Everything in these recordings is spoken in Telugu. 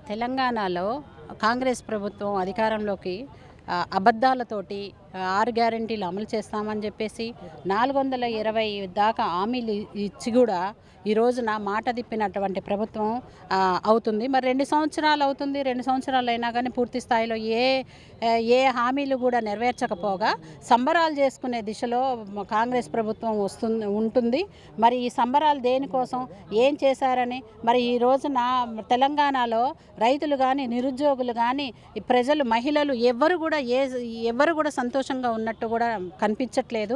తెలంగాణలో కాంగ్రెస్ ప్రభుత్వం అధికారంలోకి అబద్ధాలతోటి 6 గ్యారెంటీలు అమలు చేస్తామని చెప్పేసి 420 దాకా హామీలు ఇచ్చి కూడా ఈ రోజున మాట తిప్పినటువంటి ప్రభుత్వం అవుతుంది. మరి 2 సంవత్సరాలు అవుతుంది. 2 సంవత్సరాలు అయినా కానీ పూర్తి స్థాయిలో ఏ హామీలు కూడా నెరవేర్చకపోగా సంబరాలు చేసుకునే దిశలో కాంగ్రెస్ ప్రభుత్వం ఉంటుంది. మరి ఈ సంబరాలు దేనికోసం, ఏం చేశారని, మరి ఈ రోజున తెలంగాణలో రైతులు కానీ, నిరుద్యోగులు కానీ, ప్రజలు, మహిళలు ఎవ్వరు కూడా సంతోషంగా ఉన్నట్టు కూడా కనిపించట్లేదు.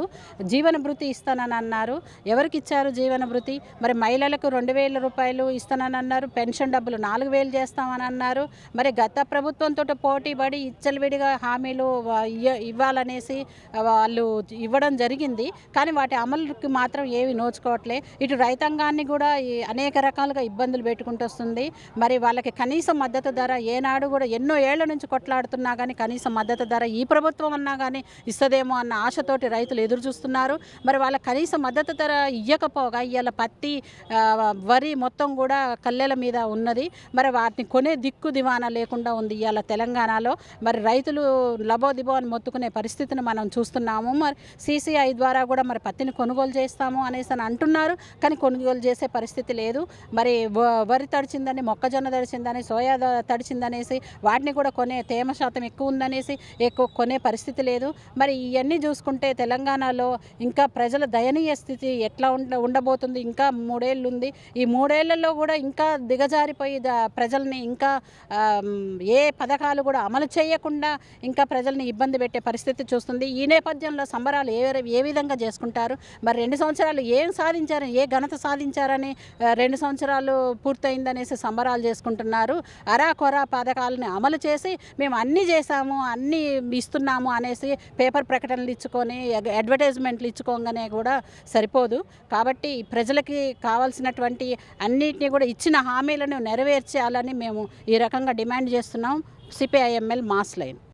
జీవన భృతి ఇస్తానని అన్నారు. ఎవరికి ఇచ్చారు జీవన భృతి? మరి మహిళలకు 2,000 రూపాయలు ఇస్తానని అన్నారు. పెన్షన్ డబ్బులు 4,000 చేస్తామని అన్నారు. మరి గత ప్రభుత్వంతో పోటీపడి ఇచ్చలవిడిగా హామీలు ఇవ్వాలనేసి వాళ్ళు ఇవ్వడం జరిగింది. కానీ వాటి అమలుకి మాత్రం ఏవి నోచుకోవట్లే. ఇటు రైతాంగాన్ని కూడా అనేక రకాలుగా ఇబ్బందులు పెట్టుకుంటూ వస్తుంది. మరి వాళ్ళకి కనీస మద్దతు ధర ఏనాడు కూడా ఎన్నో ఏళ్ల నుంచి కొట్లాడుతున్నా కానీ కనీస మద్దతు ధర ఈ ప్రభుత్వం అన్నా కానీ ఇస్తుందేమో అన్న ఆశతోటి రైతులు ఎదురు చూస్తున్నారు. మరి వాళ్ళ కనీస మద్దతు ధర ఇవ్వకపోగా ఇవాళ పత్తి, వరి మొత్తం కూడా కల్లెల మీద ఉన్నది. మరి వాటిని కొనే దిక్కు దివానా లేకుండా ఉంది ఇవాళ తెలంగాణలో. మరి రైతులు లబోదిబో అని మొత్తుకునే పరిస్థితిని మనం చూస్తున్నాము. మరి CCI ద్వారా కూడా మరి పత్తిని కొనుగోలు చేస్తాము అనేసి అని అంటున్నారు. కానీ కొనుగోలు చేసే పరిస్థితి లేదు. మరి వరి తడిచిందని, మొక్కజొన్న తడిచిందని, సోయా తడిచిందనేసి వాటిని కూడా తేమ శాతం ఎక్కువ ఉందనేసి కొనే పరిస్థితి లేదు. మరి ఇవన్నీ చూసుకుంటే తెలంగాణలో ఇంకా ప్రజల దయనీయ స్థితి ఎట్లా ఉండబోతుంది? ఇంకా 3 ఏళ్ళు ఉంది. ఈ 3 ఏళ్లలో కూడా ఇంకా దిగజారిపోయి ప్రజల్ని ఇంకా ఏ పథకాలు కూడా అమలు చేయకుండా ఇంకా ప్రజల్ని ఇబ్బంది పెట్టే పరిస్థితి చూస్తుంది. ఈ నేపథ్యంలో సంబరాలు ఏ విధంగా చేసుకుంటారు? మరి 2 సంవత్సరాలు ఏం సాధించారని, ఏ ఘనత సాధించారని 2 సంవత్సరాలు పూర్తయిందనేసి సంబరాలు చేసుకుంటున్నారు. అరాకొరా పథకాలని అమలు చేసి మేము అన్నీ చేశాము, అన్నీ ఇస్తున్నాము అనేసి పేపర్ ప్రకటనలు ఇచ్చుకొని, అడ్వర్టైజ్మెంట్లు ఇచ్చుకోగానే కూడా సరిపోదు. కాబట్టి ప్రజలకి కావాల్సినటువంటి అన్నిటినీ కూడా ఇచ్చిన హామీలను నెరవేర్చాలని మేము ఈ రకంగా డిమాండ్ చేస్తున్నాం. CPIML mass line.